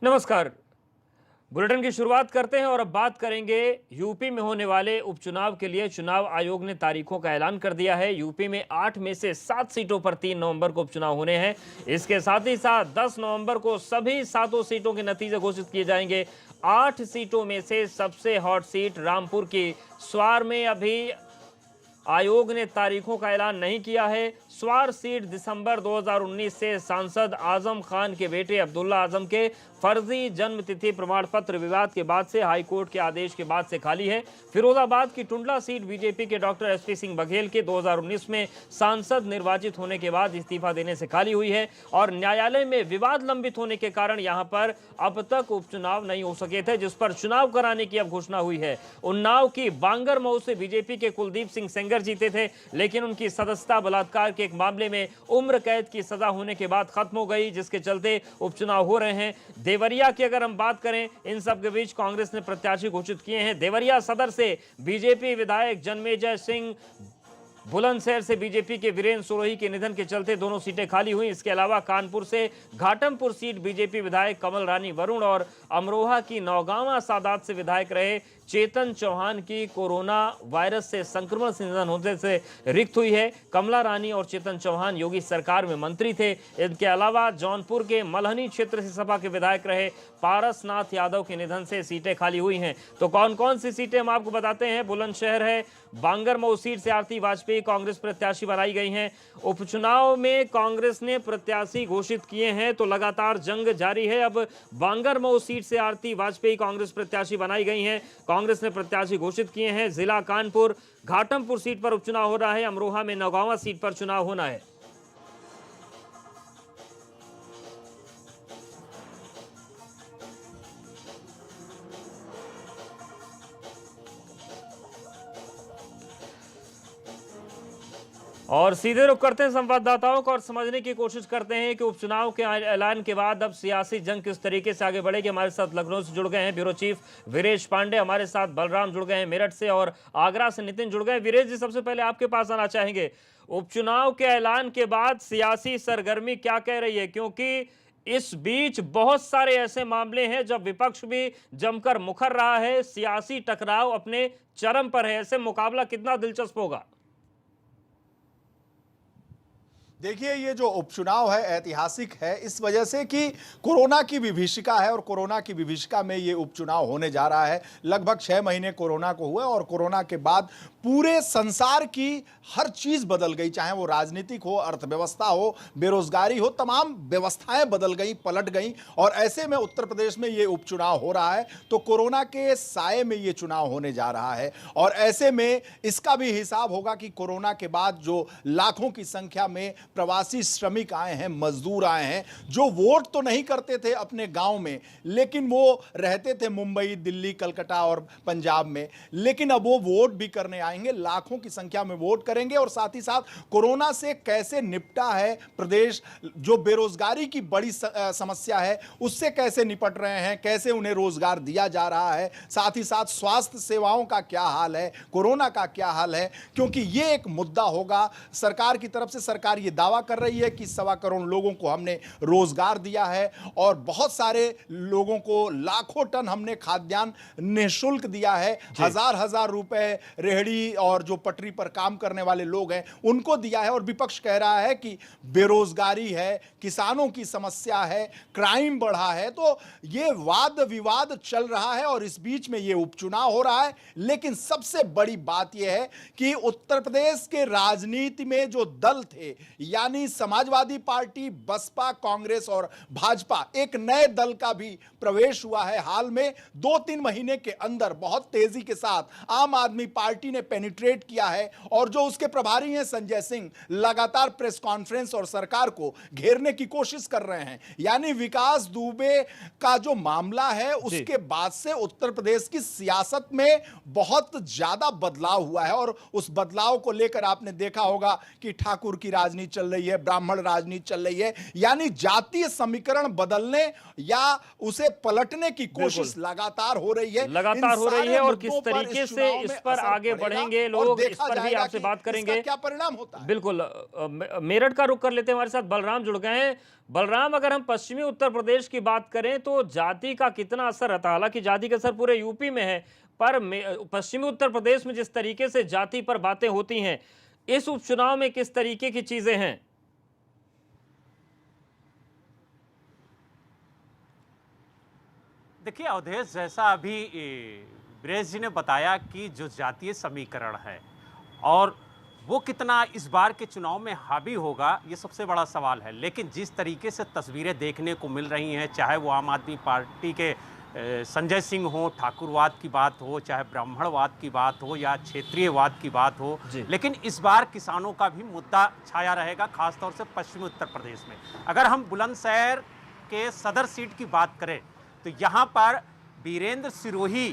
नमस्कार। बुलेटिन की शुरुआत करते हैं और अब बात करेंगे यूपी में होने वाले उपचुनाव के लिए। चुनाव आयोग ने तारीखों का ऐलान कर दिया है। यूपी में 8 में से 7 सीटों पर 3 नवंबर को उपचुनाव होने हैं। इसके साथ ही साथ 10 नवंबर को सभी 7 सीटों के नतीजे घोषित किए जाएंगे। 8 सीटों में से सबसे हॉट सीट रामपुर की स्वार में अभी आयोग ने तारीखों का ऐलान नहीं किया है। स्वार सीट दिसंबर 2019 से सांसद आजम खान के बेटे अब्दुल्ला आजम के फर्जी जन्म तिथि प्रमाण पत्र विवाद के बाद से हाईकोर्ट के आदेश के बाद से खाली है। फिरोजाबाद की टुंडला सीट बीजेपी के डॉक्टर एसपी सिंह बघेल के 2019 में सांसद निर्वाचित होने के बाद इस्तीफा देने से खाली हुई है और न्यायालय में विवाद लंबित होने के कारण यहां पर अब तक उपचुनाव नहीं हो सके थे, जिस पर चुनाव कराने की अब घोषणा हुई है। उन्नाव की बांगरमऊ से बीजेपी के कुलदीप सिंह सेंगर जीते थे, लेकिन उनकी सदस्यता बलात्कार के एक मामले में उम्र कैद की सजा होने के बाद खत्म हो गई, जिसके चलते उपचुनाव हो रहे हैं। देवरिया की अगर हम बात करें, इन सब के बीच कांग्रेस ने प्रत्याशी घोषित किए हैं। देवरिया सदर से बीजेपी विधायक जन्मेजय सिंह, बुलंदशहर से बीजेपी के वीरेंद्र सोरोही के निधन के चलते दोनों सीटें खाली हुई। इसके अलावा कानपुर से घाटमपुर सीट बीजेपी विधायक कमल रानी वरुण और अमरोहा की नौगांवा सादात से विधायक रहे चेतन चौहान की कोरोना वायरस से संक्रमण से निधन होने से रिक्त हुई है। कमला रानी और चेतन चौहान योगी सरकार में मंत्री थे। इनके अलावा जौनपुर के मलहनी क्षेत्र से सपा के विधायक रहे पारसनाथ यादव के निधन से सीटें खाली हुई हैं। तो कौन कौन सी सीटें हम आपको बताते हैं। बुलंदशहर है, बांगरमऊ सीट से आरती वाजपेयी कांग्रेस प्रत्याशी बनाई गई हैं। उपचुनाव में कांग्रेस ने प्रत्याशी घोषित किए हैं, तो लगातार जंग जारी है। अब बांगरमऊ सीट से आरती वाजपेयी कांग्रेस प्रत्याशी बनाई गई हैं। कांग्रेस ने प्रत्याशी घोषित किए हैं। जिला कानपुर घाटमपुर सीट पर उपचुनाव हो रहा है। अमरोहा में नौगांवा सीट पर चुनाव होना है। और सीधे रुख करते हैं संवाददाताओं को और समझने की कोशिश करते हैं कि उपचुनाव के ऐलान के बाद अब सियासी जंग किस तरीके से आगे बढ़ेगी। हमारे साथ लखनऊ से जुड़ गए हैं ब्यूरो चीफ वीरेश पांडे, हमारे साथ बलराम जुड़ गए हैं मेरठ से और आगरा से नितिन जुड़ गए। वीरेश जी, सबसे पहले आपके पास आना चाहेंगे, उपचुनाव के ऐलान के बाद सियासी सरगर्मी क्या कह रही है, क्योंकि इस बीच बहुत सारे ऐसे मामले हैं जब विपक्ष भी जमकर मुखर रहा है, सियासी टकराव अपने चरम पर है। ऐसे मुकाबला कितना दिलचस्प होगा? देखिए, ये जो उपचुनाव है ऐतिहासिक है इस वजह से कि कोरोना की विभीषिका है और कोरोना की विभीषिका में ये उपचुनाव होने जा रहा है। लगभग 6 महीने कोरोना को हुए और कोरोना के बाद पूरे संसार की हर चीज बदल गई, चाहे वो राजनीतिक हो, अर्थव्यवस्था हो, बेरोजगारी हो, तमाम व्यवस्थाएं बदल गई, पलट गई। और ऐसे में उत्तर प्रदेश में ये उपचुनाव हो रहा है, तो कोरोना के साए में ये चुनाव होने जा रहा है। और ऐसे में इसका भी हिसाब होगा कि कोरोना के बाद जो लाखों की संख्या में प्रवासी श्रमिक आए हैं, मजदूर आए हैं, जो वोट तो नहीं करते थे अपने गांव में, लेकिन वो रहते थे मुंबई, दिल्ली, कलकत्ता और पंजाब में, लेकिन अब वो वोट भी करने आएंगे, लाखों की संख्या में वोट करेंगे। और साथ ही साथ कोरोना से कैसे निपटा है प्रदेश, जो बेरोजगारी की बड़ी समस्या है उससे कैसे निपट रहे हैं, कैसे उन्हें रोजगार दिया जा रहा है, साथ ही साथ स्वास्थ्य सेवाओं का क्या हाल है, कोरोना का क्या हाल है, क्योंकि ये एक मुद्दा होगा। सरकार की तरफ से सरकार ये दावा कर रही है कि 1.25 करोड़ लोगों को हमने रोजगार दिया है और बहुत सारे लोगों को लाखों टन हमने खाद्यान्न निःशुल्क दिया है। हजार रुपए रेहड़ी और जो पटरी पर काम करने वाले लोग हैं उनको दिया है। और विपक्ष कह रहा है कि बेरोजगारी है, किसानों की समस्या है, क्राइम बढ़ा है। तो ये वाद विवाद चल रहा है और इस बीच में ये उपचुनाव हो रहा है। लेकिन सबसे बड़ी बात यह है कि उत्तर प्रदेश के राजनीति में जो दल थे, यानी समाजवादी पार्टी, बसपा, कांग्रेस और भाजपा, एक नए दल का भी प्रवेश हुआ है हाल में। 2-3 महीने के अंदर बहुत तेजी के साथ आम आदमी पार्टी ने पेनिट्रेट किया है और जो उसके प्रभारी हैं संजय सिंह, लगातार प्रेस कॉन्फ्रेंस और सरकार को घेरने की कोशिश कर रहे हैं। यानी विकास दुबे का जो मामला है उसके बाद से उत्तर प्रदेश की सियासत में बहुत ज्यादा बदलाव हुआ है और उस बदलाव को लेकर आपने देखा होगा कि ठाकुर की राजनीति चल रही है, ब्राह्मण राजनीति चल रही है, यानी जातीय समीकरण बदलने या उसे पलटने की कोशिश लगातार हो रही है। और किस तरीके से इस पर आगे बढ़ेंगे लोग, इस पर भी आपसे बात करेंगे। क्या परिणाम होता है? बिल्कुल। मेरठ का रुख कर लेते हैं, हमारे साथ बलराम जुड़ गए हैं। बलराम, अगर हम पश्चिमी उत्तर प्रदेश की बात करें तो जाति का कितना असर रहता है? हालांकि जाति का असर पूरे यूपी में है, पर पश्चिमी उत्तर प्रदेश में जिस तरीके से जाति पर बातें होती हैं, इस उपचुनाव में किस तरीके की चीजें हैं? देखिए अवधेश, जैसा अभी ब्रेस जी ने बताया कि जो जातीय समीकरण है और वो कितना इस बार के चुनाव में हावी होगा, ये सबसे बड़ा सवाल है। लेकिन जिस तरीके से तस्वीरें देखने को मिल रही हैं, चाहे वो आम आदमी पार्टी के संजय सिंह हो, ठाकुरवाद की बात हो, चाहे ब्राह्मणवाद की बात हो या क्षेत्रीयवाद की बात हो, लेकिन इस बार किसानों का भी मुद्दा छाया रहेगा, खासतौर से पश्चिमी उत्तर प्रदेश में। अगर हम बुलंदशहर के सदर सीट की बात करें तो यहाँ पर वीरेंद्र सिरोही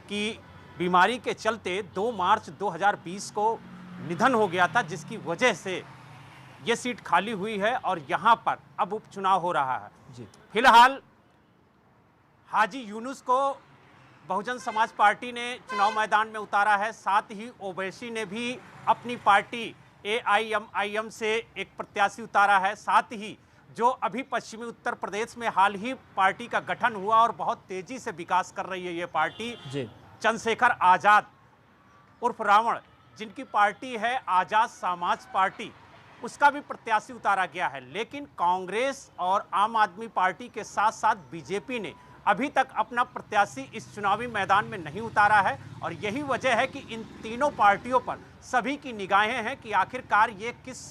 की बीमारी के चलते 2 मार्च 2020 को निधन हो गया था, जिसकी वजह से ये सीट खाली हुई है और यहाँ पर अब उपचुनाव हो रहा है। फिलहाल हाजी यूनुस को बहुजन समाज पार्टी ने चुनाव मैदान में उतारा है, साथ ही ओवैसी ने भी अपनी पार्टी AIMIM से एक प्रत्याशी उतारा है। साथ ही जो अभी पश्चिमी उत्तर प्रदेश में हाल ही पार्टी का गठन हुआ और बहुत तेजी से विकास कर रही है ये पार्टी, चंद्रशेखर आजाद उर्फ रावण, जिनकी पार्टी है आजाद समाज पार्टी, उसका भी प्रत्याशी उतारा गया है। लेकिन कांग्रेस और आम आदमी पार्टी के साथ साथ बीजेपी ने अभी तक अपना प्रत्याशी इस चुनावी मैदान में नहीं उतारा है और यही वजह है कि इन तीनों पार्टियों पर सभी की निगाहें हैं कि आखिरकार ये किस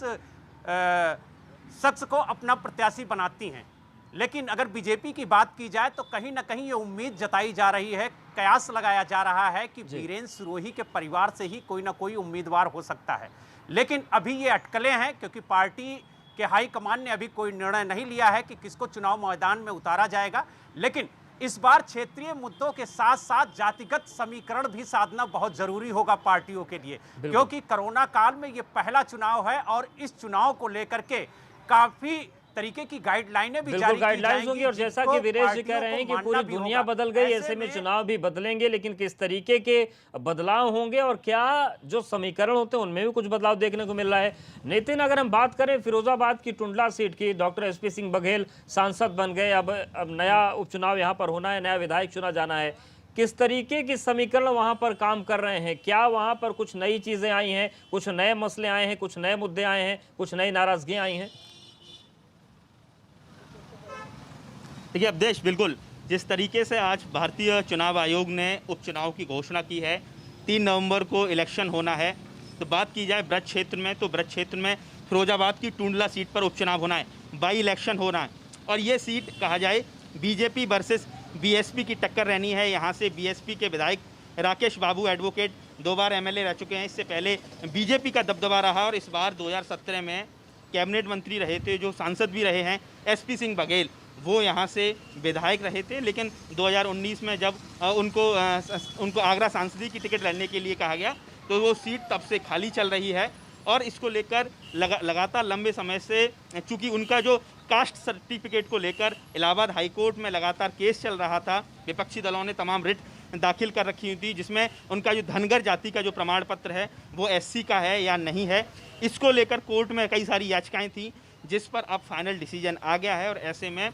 शख्स को अपना प्रत्याशी बनाती हैं। लेकिन अगर बीजेपी की बात की जाए तो कहीं ना कहीं ये उम्मीद जताई जा रही है, कयास लगाया जा रहा है कि वीरेंद्र सिरोही के परिवार से ही कोई ना कोई उम्मीदवार हो सकता है। लेकिन अभी ये अटकलें हैं क्योंकि पार्टी के हाईकमान ने अभी कोई निर्णय नहीं लिया है कि किसको चुनाव मैदान में उतारा जाएगा। लेकिन इस बार क्षेत्रीय मुद्दों के साथ साथ जातिगत समीकरण भी साधना बहुत जरूरी होगा पार्टियों के लिए, क्योंकि कोरोना काल में ये पहला चुनाव है और इस चुनाव को लेकर के काफी तरीके की गाइडलाइनें भी जारी की जाएंगी। और जैसा कि वीरेश जी कह रहे हैं कि पूरी दुनिया बदल गई, ऐसे में चुनाव भी बदलेंगे, लेकिन किस तरीके के बदलाव होंगे और क्या जो समीकरण होते हैं उनमें भी कुछ बदलाव देखने को मिल रहा है। नितिन, अगर हम बात करें फिरोजाबाद की टुंडला सीट की, डॉक्टर SP सिंह बघेल सांसद बन गए, अब नया उपचुनाव यहाँ पर होना है, नया विधायक चुना जाना है, किस तरीके की समीकरण वहां पर काम कर रहे हैं? क्या वहां पर कुछ नई चीजें आई हैं, कुछ नए मसले आए हैं, कुछ नए मुद्दे आए हैं, कुछ नई नाराजगियां आई हैं? देखिए अवधेश, बिल्कुल जिस तरीके से आज भारतीय चुनाव आयोग ने उपचुनाव की घोषणा की है, 3 नवंबर को इलेक्शन होना है। तो बात की जाए ब्रज क्षेत्र में, तो ब्रज क्षेत्र में फिरोजाबाद की टुंडला सीट पर उपचुनाव होना है, बाई इलेक्शन होना है और ये सीट कहा जाए बीजेपी वर्सेस BSP की टक्कर रहनी है। यहाँ से BSP के विधायक राकेश बाबू एडवोकेट 2 बार MLA रह चुके हैं, इससे पहले बीजेपी का दबदबा रहा और इस बार 2017 में कैबिनेट मंत्री रहे थे, जो सांसद भी रहे हैं SP सिंह बघेल, वो यहाँ से विधायक रहे थे। लेकिन 2019 में जब उनको आगरा सांसदी की टिकट लड़ने के लिए कहा गया तो वो सीट तब से खाली चल रही है और इसको लेकर लगातार लंबे समय से, चूँकि उनका जो कास्ट सर्टिफिकेट को लेकर इलाहाबाद हाई कोर्ट में लगातार केस चल रहा था, विपक्षी दलों ने तमाम रिट दाखिल कर रखी थी जिसमें उनका जो धनगर जाति का जो प्रमाण पत्र है वो SC का है या नहीं है, इसको लेकर कोर्ट में कई सारी याचिकाएं थी जिस पर अब फाइनल डिसीजन आ गया है। और ऐसे में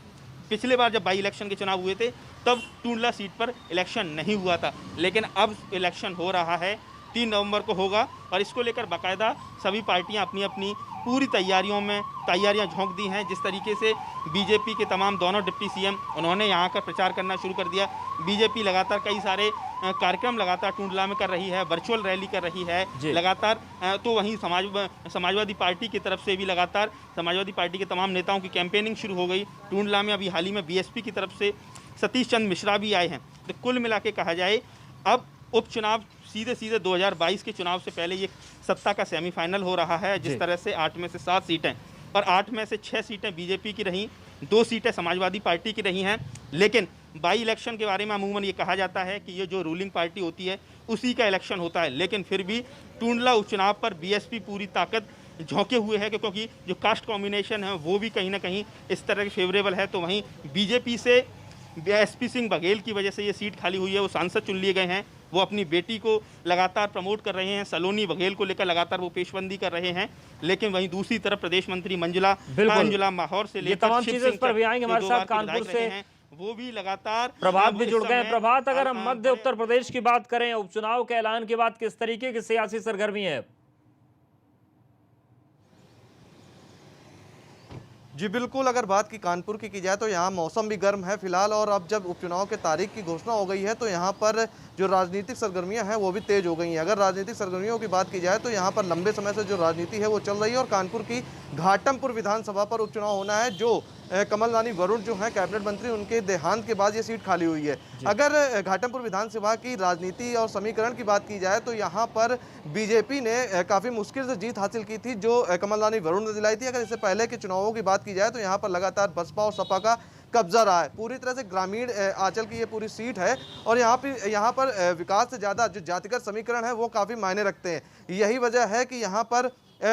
पिछले बार जब बाई इलेक्शन के चुनाव हुए थे तब टुंडला सीट पर इलेक्शन नहीं हुआ था, लेकिन अब इलेक्शन हो रहा है, 3 नवंबर को होगा और इसको लेकर बाकायदा सभी पार्टियां अपनी अपनी पूरी तैयारियां झोंक दी हैं। जिस तरीके से बीजेपी के तमाम दोनों डिप्टी CM उन्होंने यहाँ का प्रचार करना शुरू कर दिया। बीजेपी लगातार कई सारे कार्यक्रम लगातार टुंडला में कर रही है, वर्चुअल रैली कर रही है लगातार। तो वहीं समाजवादी पार्टी की तरफ से भी लगातार समाजवादी पार्टी के तमाम नेताओं की कैंपेनिंग शुरू हो गई टुंडला में। अभी हाल ही में BSP की तरफ से सतीश चंद्र मिश्रा भी आए हैं। तो कुल मिला के कहा जाए अब उपचुनाव सीधे 2022 के चुनाव से पहले ये सत्ता का सेमीफाइनल हो रहा है। जिस तरह से 8 में से 7 सीटें और 8 में से 6 सीटें बीजेपी की रहीं, 2 सीटें समाजवादी पार्टी की रही हैं। लेकिन बाई इलेक्शन के बारे में अमूमन ये कहा जाता है कि ये जो रूलिंग पार्टी होती है उसी का इलेक्शन होता है, लेकिन फिर भी टुंडला उपचुनाव पर BSP पूरी ताकत झोंके हुए हैं, क्योंकि जो कास्ट कॉम्बिनेशन है वो भी कहीं ना कहीं इस तरह के फेवरेबल है। तो वहीं बीजेपी से एसपी सिंह बघेल की वजह से ये सीट खाली हुई है। वो सांसद चुन लिए गए हैं, वो अपनी बेटी को लगातार प्रमोट कर रहे हैं, सलोनी बघेल को लेकर लगातार वो पेशबंदी कर रहे हैं। लेकिन वहीं दूसरी तरफ प्रदेश मंत्री मंजुला माहौर से लेकर तमाम चीजें इस पर भी आएंगे हमारे साथ कानपुर से वो भी लगातार प्रभात भी जुड़ गए। प्रभात, अगर हम मध्य आप उत्तर प्रदेश की बात करें, उपचुनाव के ऐलान के बाद किस तरीके की सियासी सरगर्मी है? जी बिल्कुल, अगर बात की कानपुर की जाए तो यहाँ मौसम भी गर्म है फिलहाल, और अब जब उपचुनाव के तारीख की घोषणा हो गई है तो यहाँ पर जो राजनीतिक सरगर्मियाँ हैं वो भी तेज हो गई हैं। अगर राजनीतिक सरगर्मियों की बात की जाए तो यहाँ पर लंबे समय से जो राजनीति है वो चल रही है, और कानपुर की घाटमपुर विधानसभा पर उपचुनाव होना है, जो कमल रानी वरुण जो है कैबिनेट मंत्री, उनके देहांत के बाद ये सीट खाली हुई है। अगर घाटमपुर विधानसभा की राजनीति और समीकरण की बात की जाए तो यहाँ पर बीजेपी ने काफ़ी मुश्किल से जीत हासिल की थी, जो कमल रानी वरुण ने दिलाई थी। अगर इससे पहले के चुनावों की बात की जाए तो यहाँ पर लगातार बसपा और सपा का कब्जा रहा है। पूरी तरह से ग्रामीण आंचल की ये पूरी सीट है, और यहाँ पर विकास से ज़्यादा जो जातिगत समीकरण है वो काफ़ी मायने रखते हैं। यही वजह है कि यहाँ पर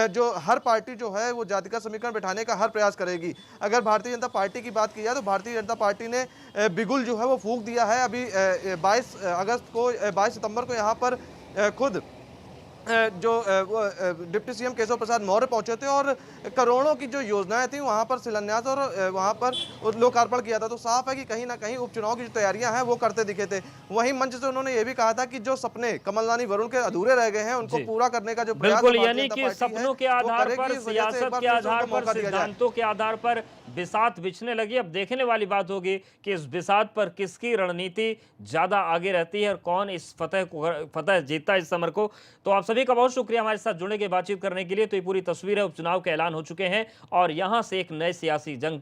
जो हर पार्टी जो है वो जातिगत समीकरण बैठाने का हर प्रयास करेगी। अगर भारतीय जनता पार्टी की बात की जाए तो भारतीय जनता पार्टी ने बिगुल जो है वो फूंक दिया है। अभी 22 सितंबर को यहाँ पर खुद जो डिप्टी सीएम केशव प्रसाद मौर्य पहुंचे थे, और करोड़ों की जो योजनाएं थी वहां पर शिलान्यास और वहां पर लोकार्पण किया था। तो साफ है कि कहीं ना कहीं उपचुनाव की जो तैयारियां हैं वो करते दिखे थे। वहीं मंच से उन्होंने ये भी कहा था कि जो सपने कमल रानी वरुण के अधूरे रह गए हैं उनको पूरा करने का जो प्रयास बिल्कुल, यानी कि सपनों के आधार पर, सियासत के आधार पर, सिद्धांतों के आधार पर बिसात बिछने लगी। अब देखने वाली बात होगी कि इस बिसात पर किसकी रणनीति ज्यादा आगे रहती है और कौन इस फतह जीतता है इस समर को। तो आप सभी का बहुत शुक्रिया हमारे साथ जुड़ने के, बातचीत करने के लिए। तो ये पूरी तस्वीर है, उपचुनाव के ऐलान हो चुके हैं और यहां से एक नए सियासी जंग का